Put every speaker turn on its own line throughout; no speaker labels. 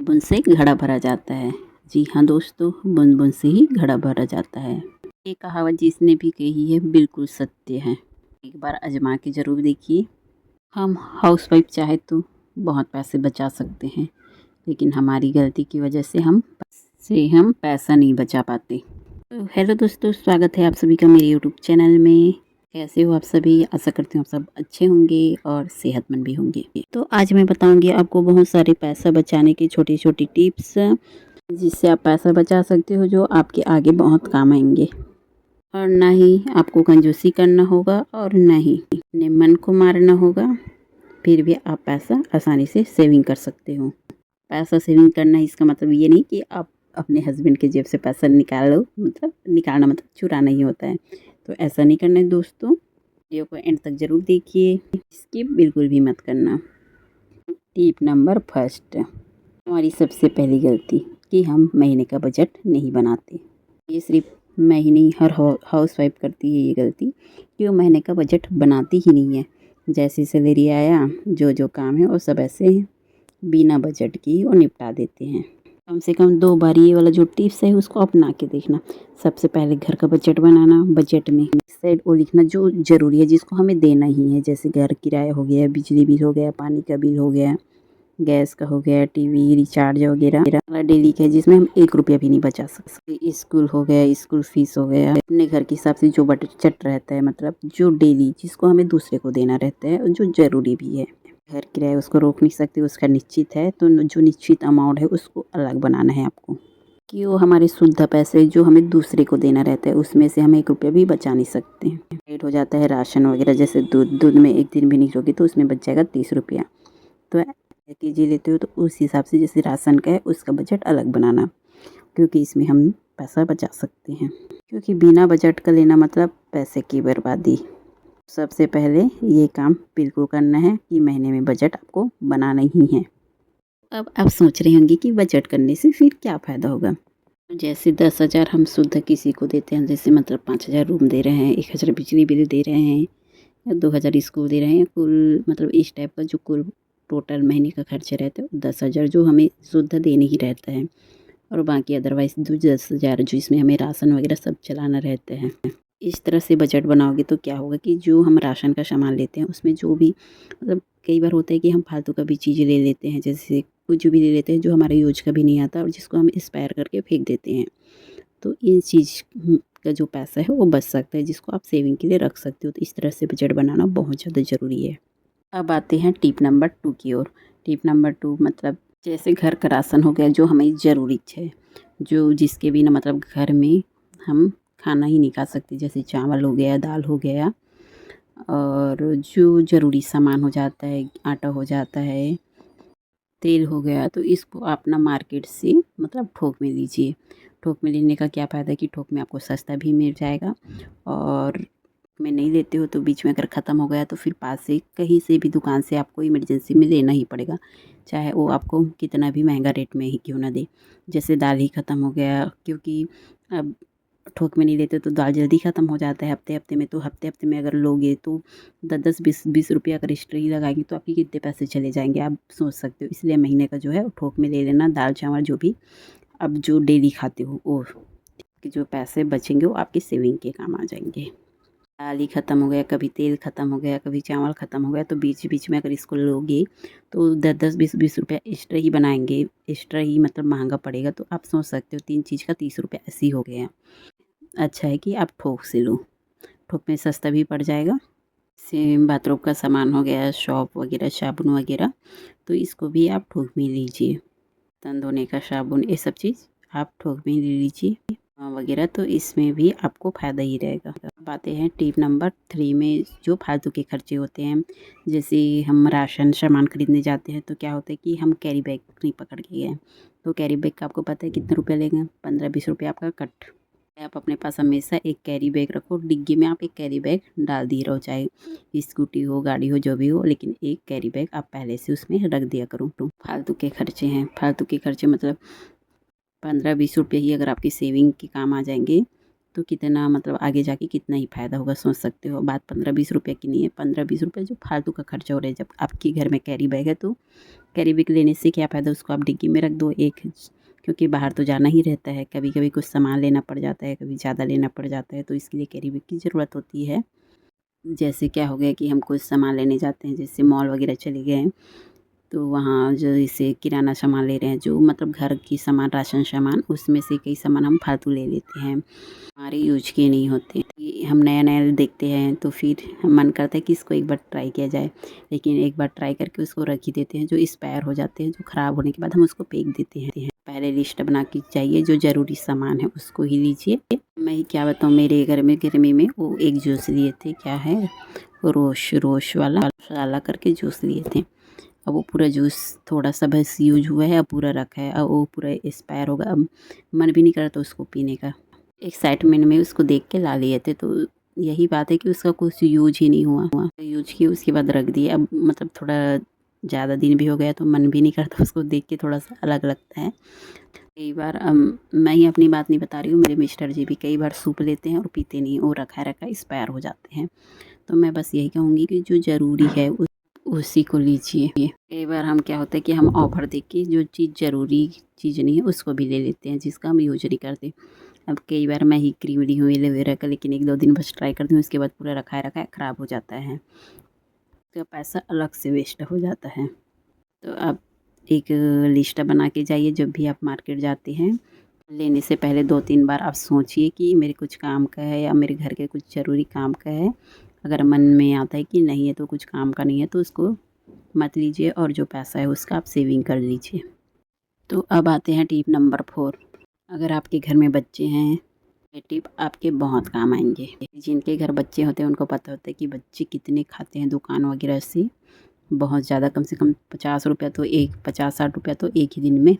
बूंद से घड़ा भरा जाता है। जी हाँ दोस्तों, बूंद बूंद से ही घड़ा भरा जाता है। ये कहावत जिसने भी कही है बिल्कुल सत्य है। एक बार आजमा के ज़रूर देखिए। हम हाउसवाइफ चाहे तो बहुत पैसे बचा सकते हैं, लेकिन हमारी गलती की वजह से हम पैसा नहीं बचा पाते। तो हेलो दोस्तों, स्वागत है आप सभी का मेरे यूट्यूब चैनल में। कैसे हो आप सभी? आशा करती हूँ आप सब अच्छे होंगे और सेहतमंद भी होंगे। तो आज मैं बताऊंगी आपको बहुत सारे पैसा बचाने की छोटी छोटी टिप्स, जिससे आप पैसा बचा सकते हो, जो आपके आगे बहुत काम आएंगे। और ना ही आपको कंजूसी करना होगा और ना ही अपने मन को मारना होगा, फिर भी आप पैसा आसानी से सेविंग कर सकते हो। पैसा सेविंग करना इसका मतलब ये नहीं कि आप अपने हस्बैंड की जेब से पैसा निकालो, मतलब निकालना मतलब चुराना ही होता है। तो ऐसा नहीं करना है दोस्तों। वीडियो को एंड तक ज़रूर देखिए, स्किप बिल्कुल भी मत करना। टिप नंबर फर्स्ट, हमारी सबसे पहली गलती कि हम महीने का बजट नहीं बनाते। ये सिर्फ मैं ही नहीं, हर हाउसवाइफ करती है ये गलती कि वो महीने का बजट बनाती ही नहीं है। जैसे सैलरी आया, जो जो काम है वो सब ऐसे बिना बजट की वो निपटा देते हैं। कम से कम 2 बार ये वाला जो टिप्स है उसको अपना के देखना। सबसे पहले घर का बजट बनाना, बजट में साइड वो लिखना जो ज़रूरी है, जिसको हमें देना ही है। जैसे घर किराया हो गया, बिजली बिल हो गया, पानी का बिल हो गया, गैस का हो गया, टीवी रिचार्ज वगैरह डेली का है, जिसमें हम 1 रुपया भी नहीं बचा सकते। स्कूल हो गया, स्कूल फीस हो गया, अपने घर के हिसाब से जो बजट रहता है, मतलब जो डेली जिसको हमें दूसरे को देना रहता है और जो ज़रूरी भी है। घर किराया उसको रोक नहीं सकते, उसका निश्चित है, तो जो निश्चित अमाउंट है उसको अलग बनाना है आपको, कि वो हमारे शुद्ध पैसे जो हमें दूसरे को देना रहता है उसमें से हम 1 रुपया भी बचा नहीं सकते हैं। रेट हो जाता है राशन वगैरह, जैसे दूध में एक दिन भी नहीं होगी तो उसमें बच जाएगा 30 रुपया। तो केजी लेते हो तो उस हिसाब से जैसे राशन का है उसका बजट अलग बनाना, क्योंकि इसमें हम पैसा बचा सकते हैं। क्योंकि बिना बजट का लेना मतलब पैसे की बर्बादी। सबसे पहले ये काम बिल्कुल करना है कि महीने में बजट आपको बनाना ही है। अब आप सोच रहे होंगे कि बजट करने से फिर क्या फ़ायदा होगा। जैसे 10,000 हम शुद्ध किसी को देते हैं, जैसे मतलब 5,000 रूम दे रहे हैं, 1,000 बिजली बिल दे रहे हैं, या 2,000 स्कूल दे रहे हैं, कुल मतलब इस टाइप का जो कुल टोटल महीने का खर्चा रहता है 10,000 जो हमें शुद्ध देने ही रहता है। और बाकी अदरवाइज़ जो 10,000 जो इसमें हमें राशन वगैरह सब चलाना रहता है। इस तरह से बजट बनाओगे तो क्या होगा कि जो हम राशन का सामान लेते हैं उसमें जो भी मतलब कई बार होता है कि हम फालतू का भी चीज़ें ले लेते हैं, जैसे कुछ भी ले लेते हैं जो हमारे यूज का भी नहीं आता और जिसको हम एक्सपायर करके फेंक देते हैं। तो इन चीज़ का जो पैसा है वो बच सकता है, जिसको आप सेविंग के लिए रख सकते हो। तो इस तरह से बजट बनाना बहुत ज़्यादा ज़रूरी है। अब आते हैं टिप नंबर 2 की ओर। टिप नंबर 2 मतलब जैसे घर का राशन हो गया जो हमें ज़रूरी है, जो जिसके बिना मतलब घर में हम खाना ही नहीं खा सकते, जैसे चावल हो गया, दाल हो गया, और जो ज़रूरी सामान हो जाता है, आटा हो जाता है, तेल हो गया, तो इसको आप ना मार्केट से मतलब थोक में लीजिए। थोक में लेने का क्या फ़ायदा है कि थोक में आपको सस्ता भी मिल जाएगा, और में नहीं लेते हो तो बीच में अगर ख़त्म हो गया तो फिर पास से कहीं से भी दुकान से आपको इमरजेंसी में लेना ही पड़ेगा, चाहे वो आपको कितना भी महंगा रेट में ही क्यों ना दे। जैसे दाल ही ख़त्म हो गया, क्योंकि अब थोक में नहीं लेते तो दाल जल्दी ख़त्म हो जाता है हफ्ते हफ्ते में। तो हफ्ते हफ्ते में अगर लोगे तो 10-10 20-20 रुपया का रजिस्टर ही लगाएंगे तो आपके कितने पैसे चले जाएंगे आप सोच सकते हो। इसलिए महीने का जो है वो थोक में ले लेना, दाल चावल जो भी अब जो डेली खाते हो वो कि जो पैसे बचेंगे वो आपकी सेविंग के काम आ जाएंगे। दाल ही ख़त्म हो गया, कभी तेल ख़त्म हो गया, कभी चावल ख़त्म हो गया, तो बीच बीच में अगर इसको लोगे तो 10-10 20-20 रुपया एक्स्ट्रा ही बनाएंगे, एक्स्ट्रा ही मतलब महंगा पड़ेगा। तो आप सोच सकते हो 3 चीज़ का 30 रुपया ऐसे ही हो गया। अच्छा है कि आप थोक से लो, थोक में सस्ता भी पड़ जाएगा। सेम बाथरूम का सामान हो गया, शॉप वगैरह, साबुन वगैरह, तो इसको भी आप थोक में लीजिए। बर्तन धोने का साबुन, ये सब चीज़ आप थोक में ले लीजिए वगैरह, तो इसमें भी आपको फ़ायदा ही रहेगा। अब आते हैं टिप नंबर 3 में, जो फालतू के खर्चे होते हैं। जैसे हम राशन सामान खरीदने जाते हैं तो क्या होता है कि हम कैरी बैग नहीं पकड़ के गए, तो कैरी बैग का आपको पता है कितना रुपया लेंगे, 15-20 रुपया आपका कट। आप अपने पास हमेशा एक कैरी बैग रखो, डिग्गी में आप एक कैरी बैग डाल दिए रहो, चाहे स्कूटी हो, गाड़ी हो, जो भी हो, लेकिन एक कैरी बैग आप पहले से उसमें रख दिया करो। तो फालतू के खर्चे हैं, फालतू के खर्चे मतलब 15-20 रुपये ही अगर आपकी सेविंग के काम आ जाएंगे तो कितना मतलब आगे जाके कितना ही फ़ायदा होगा, सोच सकते हो। बात 15-20 रुपये की नहीं है, 15-20 रुपये जो फालतू का खर्चा हो रहा है। जब आपके घर में कैरी बैग है तो कैरी बैग लेने से क्या फ़ायदा, उसको आप डिग्गी में रख दो एक, क्योंकि बाहर तो जाना ही रहता है, कभी कभी कुछ सामान लेना पड़ जाता है, कभी ज़्यादा लेना पड़ जाता है, तो इसके लिए कैरी बैग की ज़रूरत होती है। जैसे क्या हो गया कि हम कुछ सामान लेने जाते हैं, जैसे मॉल वगैरह चले गए, तो वहाँ जो जैसे किराना सामान ले रहे हैं, जो मतलब घर की सामान, राशन सामान, उसमें से कई सामान हम फालतू ले लेते हैं, हमारे यूज के नहीं होते। हम नया नया देखते हैं तो फिर मन करता है कि इसको एक बार ट्राई किया जाए, लेकिन एक बार ट्राई करके उसको रख ही देते हैं, जो एक्सपायर हो जाते हैं, जो ख़राब होने के बाद हम उसको फेंक देते हैं। पहले लिस्ट बना के चाहिए, जो ज़रूरी सामान है उसको ही लीजिए। मैं ही क्या बताऊँ, मेरे घर में गर्मी में वो एक जूस लिए थे, क्या है, रोश वाला मसाला करके जूस लिए थे। अब वो पूरा जूस थोड़ा सा बस यूज हुआ है, अब पूरा रखा है, अब वो पूरा एक्सपायर होगा, अब मन भी नहीं करता उसको पीने का। एक्साइटमेंट में उसको देख के ला लिए थे, तो यही बात है कि उसका कुछ यूज ही नहीं हुआ। यूज किया उसके बाद रख दिए, अब मतलब थोड़ा ज़्यादा दिन भी हो गया तो मन भी नहीं करता, उसको देख के थोड़ा सा अलग लगता है। कई बार मैं ही अपनी बात नहीं बता रही हूँ, मेरे मिस्टर जी भी कई बार सूप लेते हैं और पीते नहीं, वो रखा एक्सपायर हो जाते हैं। तो मैं बस यही कहूँगी कि जो ज़रूरी है उसी को लीजिए। कई बार हम क्या होता है कि हम ऑफ़र देख के जो चीज़ ज़रूरी चीज़ नहीं है उसको भी ले लेते हैं, जिसका हम यूज नहीं करते। अब कई बार मैं ही क्रीम ली हूँ एलोवेरा का, लेकिन 1-2 दिन बस ट्राई करती हूँ, उसके बाद पूरा रखा है ख़राब हो जाता है, तो पैसा अलग से वेस्ट हो जाता है। तो आप एक लिस्ट बना के जाइए, जब भी आप मार्केट जाते हैं, लेने से पहले 2-3 बार आप सोचिए कि मेरे कुछ काम का है या मेरे घर के कुछ ज़रूरी काम का है। अगर मन में आता है कि नहीं है तो कुछ काम का नहीं है, तो उसको मत लीजिए, और जो पैसा है उसका आप सेविंग कर लीजिए। तो अब आते हैं टिप नंबर 4। अगर आपके घर में बच्चे हैं, ये टिप आपके बहुत काम आएंगे। जिनके घर बच्चे होते हैं उनको पता होता है कि बच्चे कितने खाते हैं दुकान वगैरह से, बहुत ज़्यादा, कम से कम 50-60 रुपया तो एक ही दिन में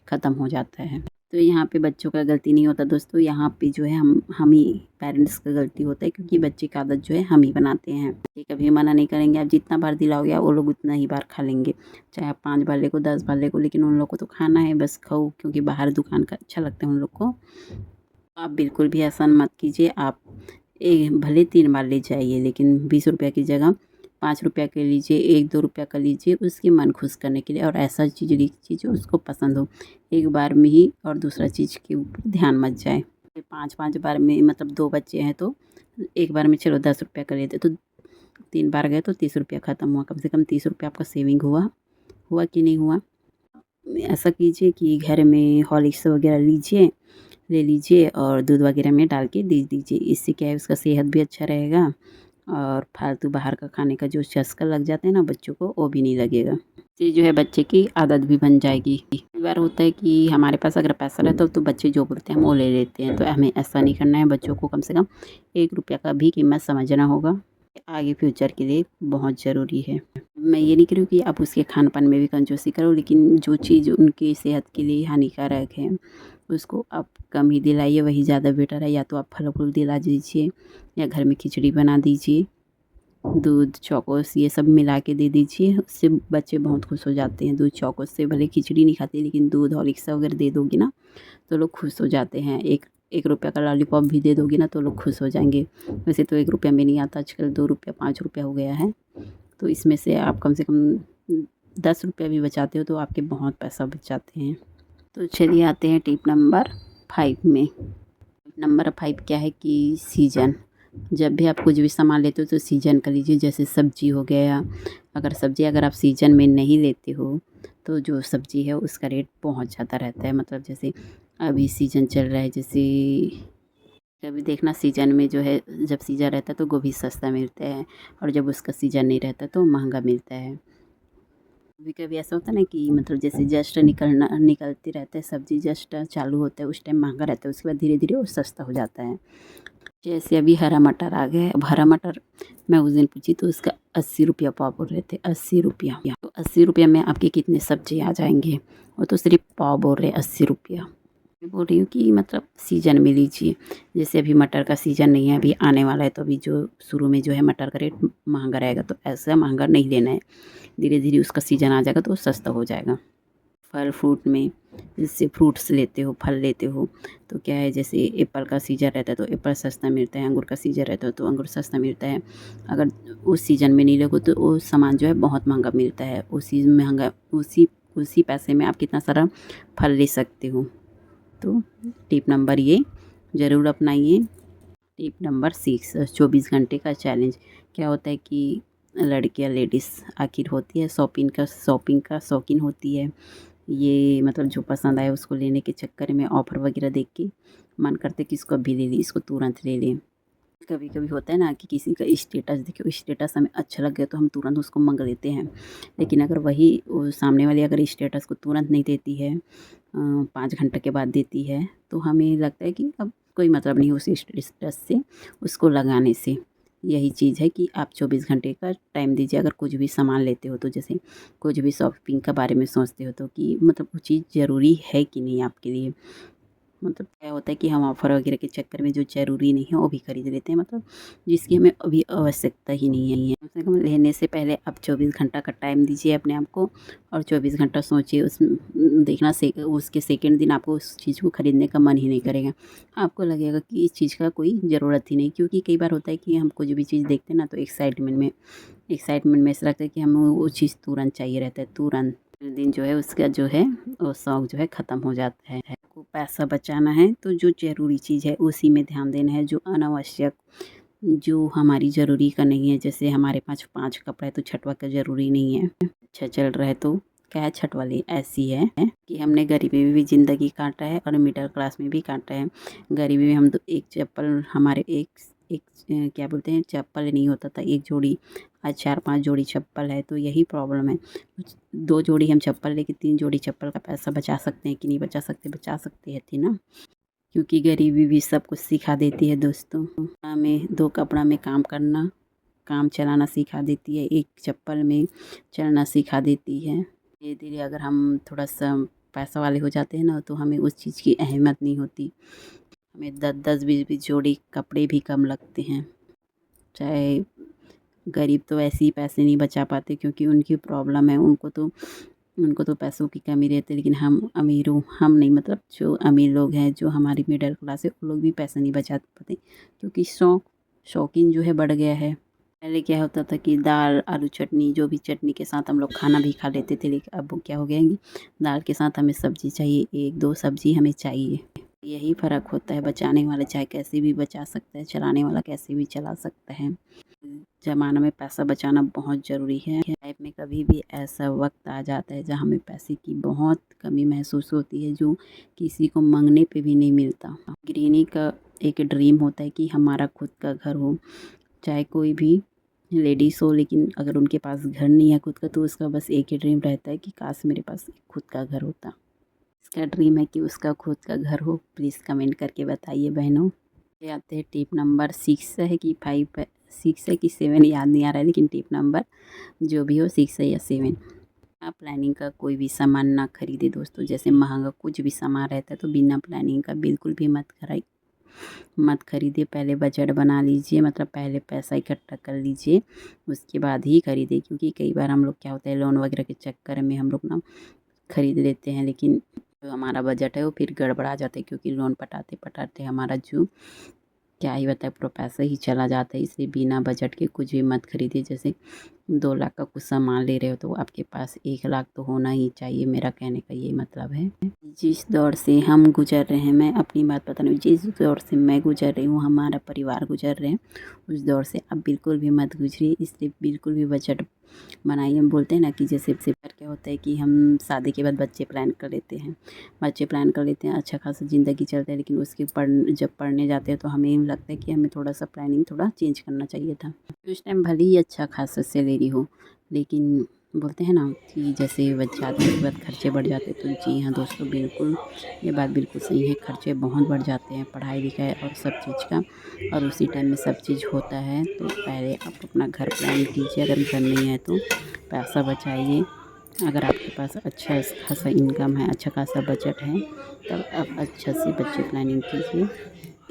ख़त्म हो जाता है। तो यहाँ पे बच्चों का गलती नहीं होता दोस्तों, यहाँ पे जो है हम ही पेरेंट्स का गलती होता है, क्योंकि बच्चे का आदत जो है हम ही बनाते हैं। ये कभी मना नहीं करेंगे, आप जितना बार दिलाओगे वो लोग उतना ही बार खा लेंगे, चाहे आप 5 बार ले को 10 बार ले को, लेकिन उन लोग को तो खाना है, बस खाओ, क्योंकि बाहर दुकान का अच्छा लगता है उन लोग को। आप बिल्कुल भी ऐसा मत कीजिए, आप भले 3 बार ले जाइए, लेकिन 20 रुपये की जगह 5 रुपया का लीजिए, 1-2 रुपया का लीजिए, उसके मन खुश करने के लिए, और ऐसा चीज़ लीजिए जो उसको पसंद हो, एक बार में ही, और दूसरा चीज़ के ऊपर ध्यान मत जाए। 5-5 बार में मतलब 2 बच्चे हैं तो एक बार में चलो 10 रुपया का लेते, तो 3 बार गए तो 30 रुपया ख़त्म हुआ, कम से कम 30 रुपया आपका सेविंग हुआ कि नहीं हुआ। ऐसा कीजिए कि घर में हॉर्लिक्स वगैरह ले लीजिए और दूध वगैरह में डाल के दे दीजिए, इससे क्या है उसका सेहत भी अच्छा रहेगा, और फालतू बाहर का खाने का जो चस्का लग जाता है ना बच्चों को, वो भी नहीं लगेगा। इससे जो है बच्चे की आदत भी बन जाएगी। कई बार होता है कि हमारे पास अगर पैसा रहता हो तो बच्चे जो बोलते हैं हम वो ले लेते हैं, तो हमें ऐसा नहीं करना है। बच्चों को कम से कम 1 रुपया का भी कीमत समझना होगा, आगे फ्यूचर के लिए बहुत ज़रूरी है। मैं ये नहीं कह रही हूँ कि आप उसके खान पान में भी कंजूसी करो, लेकिन जो चीज़ उनकी सेहत के लिए हानिकारक है उसको आप कम ही दिलाइए, वही ज़्यादा बेटर है। या तो आप फल फूल दिला दीजिए, या घर में खिचड़ी बना दीजिए, दूध चौकोस ये सब मिला के दे दीजिए, उससे बच्चे बहुत खुश हो जाते हैं। दूध चौकोस से, भले खिचड़ी नहीं खाते लेकिन दूध हॉर्लिक्स वगैरह दे दोगी ना तो लोग खुश हो जाते हैं। 1 रुपया का लॉलीपॉप भी दे दोगी ना तो लोग खुश हो जाएंगे। वैसे तो 1 रुपया में नहीं आता, आजकल 2 रुपया 5 रुपया हो गया है, तो इसमें से आप कम से कम 10 रुपया भी बचाते हो तो आपके बहुत पैसा बच जाते हैं। तो चलिए आते हैं टिप नंबर 5 में। नंबर 5 क्या है कि सीजन। जब भी आप कुछ भी सामान लेते हो तो सीजन का लीजिए, जैसे सब्जी हो गया, अगर आप सीजन में नहीं लेते हो तो जो सब्जी है उसका रेट बहुत ज़्यादा रहता है। मतलब जैसे अभी सीजन चल रहा है, जैसे कभी देखना सीजन में जो है, जब सीजन रहता है तो गोभी सस्ता मिलता है, और जब उसका सीजन नहीं रहता तो महंगा मिलता है। कभी कभी ऐसा होता है ना कि मतलब जैसे जस्ट निकलती रहता है सब्जी, जस्ट चालू होता है उस टाइम महंगा रहता है, उसके बाद धीरे धीरे वो सस्ता हो जाता है। जैसे अभी हरा मटर आ गया है, अब हरा मटर मैं उस दिन पूछी तो उसका 80 रुपया पाव बोल रहे थे, 80 रुपया। तो 80 रुपया में आपके कितने सब्जी आ जाएंगे, वो तो सिर्फ पाव बोल रहे 80 रुपया। मैं बोल रही हूँ कि मतलब सीजन में लीजिए। जैसे अभी मटर का सीजन नहीं है, अभी आने वाला है, तो अभी जो शुरू में जो है मटर का रेट महंगा रहेगा, तो ऐसा महंगा नहीं लेना है, धीरे धीरे उसका सीजन आ जाएगा तो सस्ता हो जाएगा। फल फ्रूट में जिससे फ्रूट्स लेते हो, फल लेते हो, तो क्या है जैसे एप्पल का सीज़न रहता है तो एप्पल सस्ता मिलता है, अंगूर का सीज़न रहता है तो अंगूर सस्ता मिलता है। अगर उस सीज़न में नहीं लोगे तो वो सामान जो है बहुत महँगा मिलता है। उसी पैसे में आप कितना सारा फल ले सकते हो। तो टिप नंबर ये ज़रूर अपनाइए। टिप नंबर 6 24 घंटे का चैलेंज। क्या होता है कि लड़कियां लेडीज़ आखिर होती है शॉपिंग का शौकीन होती है। ये मतलब जो पसंद आए उसको लेने के चक्कर में ऑफ़र वगैरह देख के मन करता है कि इसको अभी ले लें, इसको तुरंत ले लें। कभी कभी होता है ना कि किसी का स्टेटस देखो, स्टेटस हमें अच्छा लग गया तो हम तुरंत उसको मंगा लेते हैं। लेकिन अगर वही सामने वाली अगर स्टेटस को तुरंत नहीं देती है, 5 घंटे के बाद देती है, तो हमें लगता है कि अब कोई मतलब नहीं उस स्टेटस से, उसको लगाने से। यही चीज़ है कि आप 24 घंटे का टाइम दीजिए। अगर कुछ भी सामान लेते हो तो जैसे कुछ भी शॉपिंग के बारे में सोचते हो तो कि मतलब वो चीज़ ज़रूरी है कि नहीं आपके लिए। मतलब क्या होता है कि हम ऑफ़र वगैरह के चक्कर में जो ज़रूरी नहीं है वो भी खरीद लेते हैं, मतलब जिसकी हमें अभी आवश्यकता ही नहीं है। कम से कम लेने से पहले आप 24 घंटा का टाइम दीजिए अपने आप को और 24 घंटा सोचिए। देखना उसके सेकंड दिन आपको उस चीज़ को खरीदने का मन ही नहीं करेगा। आपको लगेगा कि इस चीज़ का कोई ज़रूरत ही नहीं, क्योंकि कई बार होता है कि हम कुछ भी चीज़ देखते हैं ना तो एक्साइटमेंट में ऐसा लगता है कि हमें वो चीज़ तुरंत चाहिए रहता है, तुरंत। दिन जो है उसका जो है वो शौक जो है ख़त्म हो जाता है। आपको पैसा बचाना है तो जो ज़रूरी चीज़ है उसी में ध्यान देना है। जो अनावश्यक, जो हमारी ज़रूरी का नहीं है, जैसे हमारे पास 5 कपड़ा है तो छठवा का ज़रूरी नहीं है। अच्छा चल रहा है तो क्या है, छठ वाली ऐसी है कि हमने गरीबी में भी ज़िंदगी काटा है और मिडिल क्लास में भी काटा है। गरीबी में हम तो एक चप्पल, हमारे एक एक क्या बोलते हैं, चप्पल नहीं होता था, एक जोड़ी। आज 4-5 जोड़ी चप्पल है, तो यही प्रॉब्लम है। 2 जोड़ी हम चप्पल लेके 3 जोड़ी चप्पल का पैसा बचा सकते हैं कि नहीं बचा सकते? बचा सकते हैं थी ना, क्योंकि गरीबी भी सब कुछ सिखा देती है दोस्तों। हमें 2 कपड़ा में काम करना, काम चलाना सिखा देती है, एक चप्पल में चलना सिखा देती है। धीरे-धीरे अगर हम थोड़ा-सा पैसा वाले हो जाते हैं ना तो हमें उस चीज़ की अहमियत नहीं होती। हमें 10-10, 20-20 जोड़ी कपड़े भी कम लगते हैं। चाहे गरीब तो ऐसे ही पैसे नहीं बचा पाते क्योंकि उनकी प्रॉब्लम है, उनको तो पैसों की कमी रहती है। लेकिन हम नहीं, मतलब जो अमीर लोग हैं, जो हमारी मिडिल क्लास है, वो लोग भी पैसे नहीं बचा पाते क्योंकि शौकीन जो है बढ़ गया है। पहले क्या होता था कि दाल, आलू चटनी, जो भी चटनी के साथ हम लोग खाना भी खा लेते थे, लेकिन अब वो क्या हो गया है कि दाल के साथ हमें सब्ज़ी चाहिए, 1-2 सब्ज़ी हमें चाहिए। यही फ़र्क होता है। बचाने वाला चाहे कैसे भी बचा सकता है, चलाने वाला कैसे भी चला सकता है। ज़माना में पैसा बचाना बहुत ज़रूरी है। लाइफ में कभी भी ऐसा वक्त आ जाता है जहाँ हमें पैसे की बहुत कमी महसूस होती है, जो किसी को मांगने पे भी नहीं मिलता। गृहिणी का एक ड्रीम होता है कि हमारा खुद का घर हो, चाहे कोई भी लेडीज़ हो, लेकिन अगर उनके पास घर नहीं है खुद का तो उसका बस एक ही ड्रीम रहता है कि काश मेरे पास खुद का घर होता। इसका ड्रीम है कि उसका खुद का घर हो। प्लीज़ कमेंट करके बताइए बहनों। ये आते हैं टिप नंबर 6 है कि 5 है, 6 है कि 7 याद नहीं आ रहा है, लेकिन टिप नंबर जो भी हो 6 है या 7। आप प्लानिंग का कोई भी सामान ना खरीदे दोस्तों। जैसे महंगा कुछ भी सामान रहता है तो बिना प्लानिंग का बिल्कुल भी मत खरीदिए। पहले बजट बना लीजिए, मतलब पहले पैसा इकट्ठा कर लीजिए, उसके बाद ही खरीदिए। क्योंकि कई बार हम लोग क्या होता है, लोन वगैरह के चक्कर में हम लोग ना खरीद लेते हैं, लेकिन जो हमारा बजट है वो फिर गड़बड़ा जाता है, क्योंकि लोन पटाते पटाते हमारा जो क्या ही बताए पूरा पैसा ही चला जाता है। इसलिए बिना बजट के कुछ भी मत खरीदिए। जैसे 2 लाख का कुछ सामान ले रहे हो तो आपके पास 1 लाख तो होना ही चाहिए। मेरा कहने का ये मतलब है। जिस दौर से हम गुजर रहे हैं, मैं अपनी बात बता रही हूँ, जिस दौर से मैं गुजर रही हूँ, हमारा परिवार गुजर रहे हैं, उस दौर से आप बिल्कुल भी मत गुजरिए। इसलिए बिल्कुल भी बजट बनाइए। हम बोलते हैं ना कि जैसे क्या होता है कि हम शादी के बाद बच्चे प्लान कर लेते हैं, अच्छा खासा ज़िंदगी चलता है, लेकिन उसके जब पढ़ने जाते हैं तो हमें लगता है कि हमें थोड़ा सा प्लानिंग थोड़ा चेंज करना चाहिए था। उस टाइम भले ही अच्छा खासा सैलरी हो, लेकिन बोलते हैं ना कि जैसे बच्चा आते के बाद खर्चे बढ़ जाते हैं। तो जी हाँ दोस्तों, बिल्कुल ये बात बिल्कुल सही है। खर्चे बहुत बढ़ जाते हैं, पढ़ाई लिखाई और सब चीज़ का, और उसी टाइम में सब चीज़ होता है। तो पहले आप अपना घर प्लान कीजिए। अगर घर नहीं है तो पैसा बचाइए। अगर आपके पास अच्छा खासा इनकम है, अच्छा खासा बजट है, तब आप अच्छा से बच्चे प्लानिंग कीजिए।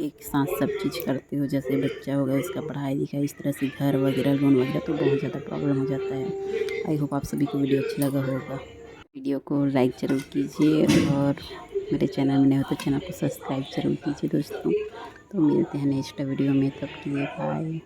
एक साथ सब चीज़ करते हो, जैसे बच्चा हो गया उसका पढ़ाई लिखाई, इस तरह से घर वगैरह, लोन वगैरह, तो बहुत ज़्यादा प्रॉब्लम हो जाता है। आई होप आप सभी को वीडियो अच्छा लगा होगा। वीडियो को लाइक ज़रूर कीजिए और मेरे चैनल में नए हो तो चैनल को सब्सक्राइब ज़रूर कीजिए दोस्तों। तो मिलते हैं नेक्स्ट वीडियो में, तब के लिए बाय।